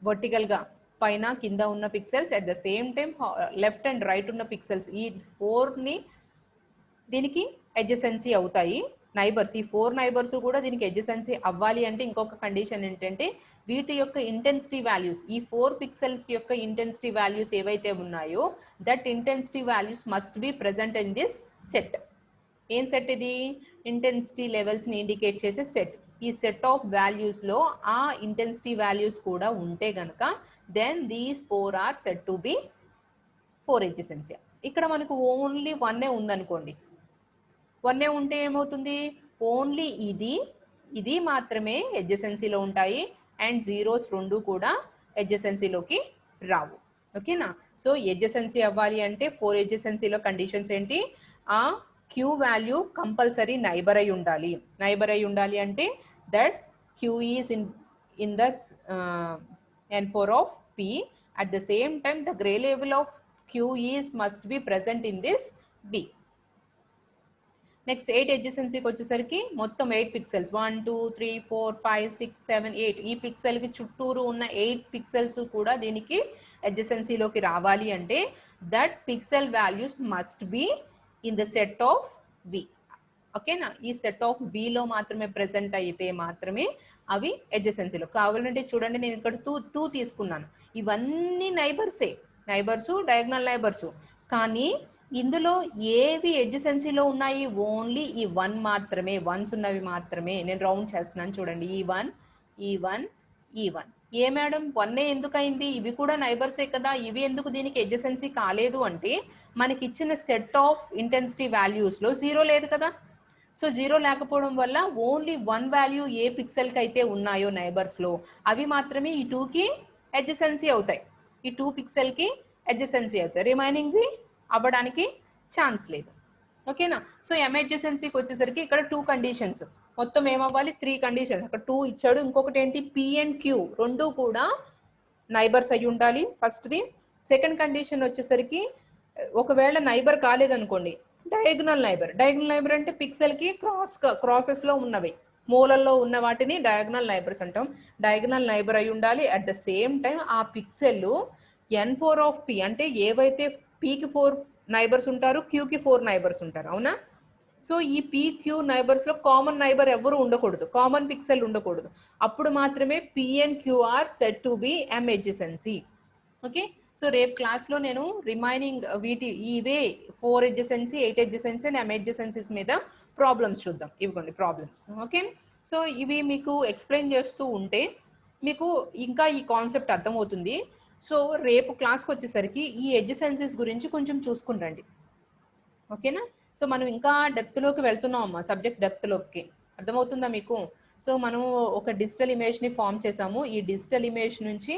వర్టికల్గా పైన కింద ఉన్న pixels, at the same time left and right ఉన్న పిక్సెల్స్, ఈ 4ని దీనికి ఎడ్జెసెన్సీ అవుతాయి నైబర్స్. ఈ 4 నైబర్స్ కూడా దీనికి ఎడ్జెసెన్సీ అవ్వాలి అంటే ఇంకొక కండిషన్ ఏంటంటే వీటి యొక్క ఇంటెన్సిటీ వాల్యూస్, ఈ 4 పిక్సెల్స్ యొక్క ఇంటెన్సిటీ వాల్యూస్ ఏవైతే ఉన్నాయో that intensity values must be present in this set. ఏం సెట్ ఇది? ఇంటెన్సిటీ లెవెల్స్ని ఇండికేట్ చేసే సెట్. ఈ సెట్ ఆఫ్ వాల్యూస్లో ఆ ఇంటెన్సిటీ వాల్యూస్ కూడా ఉంటే కనుక then these 4 are set to be 4 adjacency. ఇక్కడ మనకు ఓన్లీ 1 ఉందనుకోండి, 1 ఉంటే ఏమవుతుంది? ఓన్లీ ఇది మాత్రమే ఎడ్జెసెన్సీలో ఉంటాయి అండ్ జీరోస్ 2 కూడా ఎడ్జెసెన్సీలోకి రావు. ఓకేనా? సో ఎడ్జెసెన్సీ అవ్వాలి అంటే 4 ఎడ్జెసెన్సీలో కండిషన్స్ ఏంటి? ఆ క్యూ వాల్యూ కంపల్సరీ నైబర్ అయి ఉండాలి అంటే that Q is in the N4 of P. At the same time the grey level of Q is must be present in this B. Next 8 ఎడ్జెసెన్సీకి వచ్చేసరికి మొత్తం 8 పిక్సెల్స్ 1 2 3 4 5 6 7 8 ఈ పిక్సెల్కి చుట్టూరు ఉన్న 8 పిక్సెల్స్ కూడా దీనికి ఎడ్జెసెన్సీలోకి రావాలి అంటే that pixel values must be in the set of V. ఓకేనా? ఈ సెట్ ఆఫ్ విలో మాత్రమే ప్రెజెంట్ అయితే మాత్రమే అవి ఎడ్జెసెన్సీలో. కావాలంటే చూడండి, నేను ఇక్కడ 2 తీసుకున్నాను. ఇవన్నీ నైబర్స్ డయాగనల్ నైబర్స్, కానీ ఇందులో ఏవి ఎడ్జెసెన్సీలో ఉన్నాయి? ఓన్లీ ఈ 1 మాత్రమే, వన్స్ ఉన్నవి మాత్రమే. నేను రౌండ్ చేస్తున్నాను చూడండి. ఈ వన్ ఏ మేడం 1 ఎందుకు అయింది? ఇవి కూడా నైబర్సే కదా, ఇవి ఎందుకు దీనికి ఎడ్జెసెన్సీ కాలేదు అంటే మనకి ఇచ్చిన సెట్ ఆఫ్ ఇంటెన్సిటీ వాల్యూస్లో 0 లేదు కదా. సో 0 లేకపోవడం వల్ల ఓన్లీ 1 వాల్యూ ఏ పిక్సెల్కి అయితే ఉన్నాయో నైబర్స్లో అవి మాత్రమే ఈ 2కి ఎడ్జెసెన్సీ అవుతాయి. ఈ 2 పిక్సెల్కి ఎడ్జెసెన్సీ అవుతాయి, రిమైనింగ్వి అవ్వడానికి ఛాన్స్ లేదు. ఓకేనా? సో ఎంఎడ్జెసెన్సీకి వచ్చేసరికి ఇక్కడ 2 కండిషన్స్, మొత్తం ఏమవ్వాలి? 3 కండిషన్స్. అక్కడ 2 ఇచ్చాడు. ఇంకొకటి ఏంటి? పీ అండ్ క్యూ 2 కూడా నైబర్స్ అయి ఉండాలి ఫస్ట్ది. సెకండ్ కండిషన్ వచ్చేసరికి ఒకవేళ నైబర్ కాలేదనుకోండి, డయాగ్నల్ నైబర్ అంటే పిక్సెల్కి క్రాసెస్లో ఉన్నవి, మూలల్లో ఉన్న వాటిని డయాగ్నల్ నైబర్స్ అంటాం. డయాగ్నల్ నైబర్ అయి ఉండాలి. అట్ ద సేమ్ టైం ఆ పిక్సెల్ N4 అంటే ఏవైతే పీకి 4 నైబర్స్ ఉంటారు, క్యూకి 4 నైబర్స్ ఉంటారు, అవునా? సో ఈ PQ నైబర్స్ లో కామన్ నైబర్ ఎవరు ఉండకూడదు, కామన్ పిక్సెల్ ఉండకూడదు. అప్పుడు మాత్రమే PNQR set to B M adjacency. Okay, so రేపు క్లాస్లో నేను రిమైనింగ్ ఇవే 4 adjacency, 8 adjacency and M adjacencies మీద ప్రాబ్లమ్స్ చూద్దాం. ఇవ్వండి ప్రాబ్లమ్స్. ఓకే, సో ఇవి మీకు ఎక్స్ప్లెయిన్ చేస్తూ ఉంటే మీకు ఇంకా ఈ కాన్సెప్ట్ అర్థమవుతుంది. సో రేపు క్లాస్కి వచ్చేసరికి ఈ adjacencies గురించి కొంచెం చూసుకుంటండి. ఓకేనా? సో మనం ఇంకా డెప్త్లోకి వెళ్తున్నాం అమ్మా, సబ్జెక్ట్ డెప్త్లోకి. అర్థమవుతుందా మీకు? సో మనం ఒక డిజిటల్ ఇమేజ్ని ఫామ్ చేసాము. ఈ డిజిటల్ ఇమేజ్ నుంచి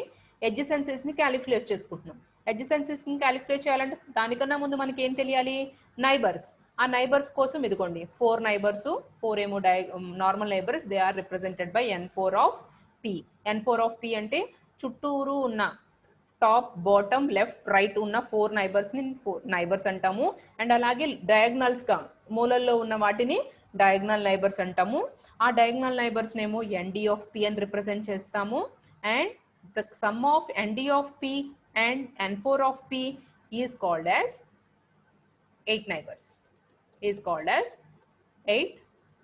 ఎడ్జసెన్సీస్ని క్యాలిక్యులేట్ చేసుకుంటున్నాం. ఎడ్జసెన్సీస్ని క్యాలిక్యులేట్ చేయాలంటే దానికన్నా ముందు మనకి ఏం తెలియాలి? నైబర్స్. ఆ నైబర్స్ కోసం ఇదిగోండి 4 నైబర్స్, 4 ఏమో normal neighbours, they are represented by N4 N4 అంటే చుట్టూరు ఉన్న టాప్, బాటమ్, లెఫ్ట్, రైట్ ఉన్న 4 నైబర్స్ని 4 నైబర్స్ అంటాము. అండ్ అలాగే డయాగ్నల్స్గా మూలల్లో ఉన్న వాటిని డయాగ్నల్ నైబర్స్ అంటాము. ఆ డయాగ్నల్ నైబర్స్ నేమో ND అని రిప్రజెంట్ చేస్తాము. And the sum of ND and N4 is called as 8 neighbours. Is called as 8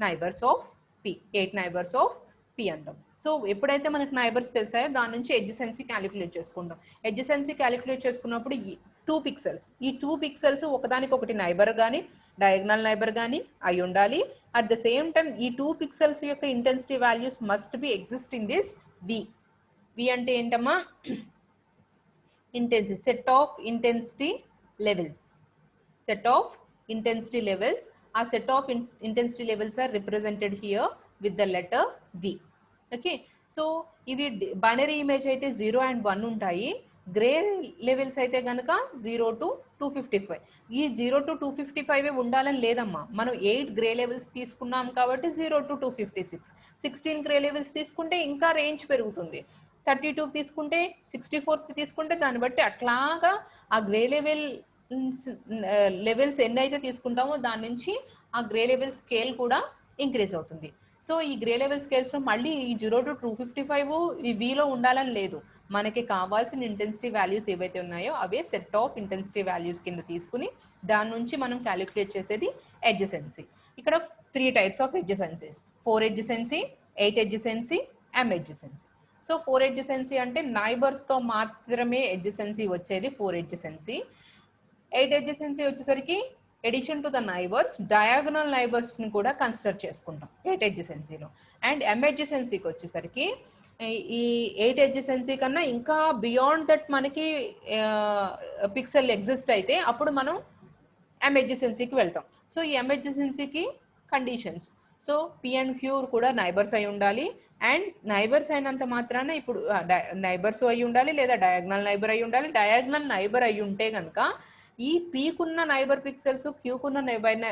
neighbours of P. 8 neighbours of P అంటాం. సో ఎప్పుడైతే మనకు నైబర్స్ తెలిసాయో దాని నుంచి ఎడ్జసెన్సీ క్యాలిక్యులేట్ చేసుకుంటాం. ఎడ్జసెన్సీ క్యాలిక్యులేట్ చేసుకున్నప్పుడు ఈ 2 పిక్సెల్స్, ఈ 2 పిక్సెల్స్ ఒకదానికొకటి నైబర్ కానీ డయాగ్నల్ నైబర్ కానీ అయి ఉండాలి. అట్ ద సేమ్ టైం ఈ 2 పిక్సెల్స్ యొక్క intensity values must B exist in this V. V అంటే ఏంటమ్మా? Intensity, set of intensity levels. Set of intensity levels. Our set of intensity levels are represented here with the letter V. Okay, so ఇవి binary image అయితే 0 and 1 ఉంటాయి. Grey levels అయితే కనుక 0 to 255. ఈ 0 to 255 ఉండాలని లేదమ్మా. మనం 8 గ్రే లెవెల్స్ తీసుకున్నాం కాబట్టి 0 to 256. 16 గ్రే లెవెల్స్ తీసుకుంటే ఇంకా రేంజ్ పెరుగుతుంది. 32 తీసుకుంటే, 64 తీసుకుంటే, దాన్ని బట్టి అట్లాగా ఆ గ్రే లెవెల్స్ ఎన్ని అయితే తీసుకుంటామో దాని నుంచి ఆ గ్రే లెవెల్ స్కేల్ కూడా ఇంక్రీజ్ అవుతుంది. సో ఈ గ్రే లెవెల్ స్కేల్స్లో మళ్ళీ ఈ 0 to 255 ఈ వీలో ఉండాలని లేదు. మనకి కావాల్సిన ఇంటెన్సిటీ వాల్యూస్ ఏవైతే ఉన్నాయో అవే సెట్ ఆఫ్ ఇంటెన్సిటీ వాల్యూస్ కింద తీసుకుని దాని నుంచి మనం క్యాలిక్యులేట్ చేసేది ఎడ్జసెన్సీ. ఇక్కడ 3 types of adjacencies: 4 adjacency, 8 adjacency, M adjacency. So 4 adjacency అంటే నైబర్స్తో మాత్రమే ఎడ్జసెన్సీ వచ్చేది 4 ఎడ్జసెన్సీ. 8 adjacency వచ్చేసరికి addition to the neighbours, diagonal నైబర్స్ని కూడా కన్సిడర్ చేసుకుంటాం 8 adjacencyలో. అండ్ M adjacencyకి వచ్చేసరికి ఈ 8 adjacency కన్నా ఇంకా బియాండ్ దట్ మనకి పిక్సెల్ ఎగ్జిస్ట్ అయితే అప్పుడు మనం M adjacencyకి వెళ్తాం. సో ఈ M adjacencyకి conditions, so P and Q కూడా నైబర్స్ అయి ఉండాలి. అండ్ నైబర్స్ అయినంత మాత్రాన ఇప్పుడు నైబర్స్ అయి ఉండాలి లేదా డయాగ్నల్ నైబర్ అయి ఉండాలి. డయాగ్నల్ నైబర్ అయి ఉంటే కనుక ఈ పీకున్న నైబర్ పిక్సెల్స్, క్యూకున్న నైబర్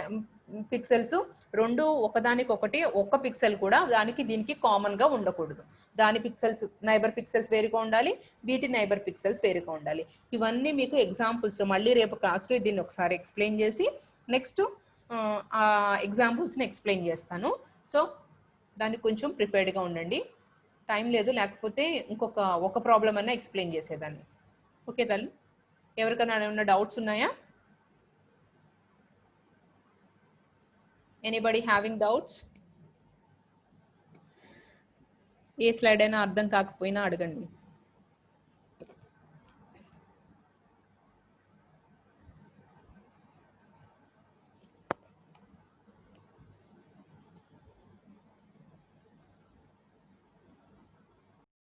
పిక్సెల్స్ రెండు ఒకదానికొకటి, ఒక్క పిక్సెల్ కూడా దానికి దీనికి కామన్గా ఉండకూడదు. దాని పిక్సెల్స్, నైబర్ పిక్సెల్స్ వేరుగా ఉండాలి, వీటి నైబర్ పిక్సెల్స్ వేరుగా ఉండాలి. ఇవన్నీ మీకు ఎగ్జాంపుల్స్ మళ్ళీ రేపు క్లాస్లో దీన్ని ఒకసారి ఎక్స్ప్లెయిన్ చేసి నెక్స్ట్ ఆ ఎగ్జాంపుల్స్ని ఎక్స్ప్లెయిన్ చేస్తాను. సో దానికి కొంచెం ప్రిపేర్డ్గా ఉండండి. టైం లేదు, లేకపోతే ఒక ప్రాబ్లం అన్నా ఎక్స్ప్లెయిన్ చేసేదాన్ని. ఓకే తల్లి, ఎవరికైనా ఏమైనా డౌట్స్ ఉన్నాయా? Anybody having doubts? ఏ స్లైడ్ అయినా అర్థం కాకపోయినా అడగండి.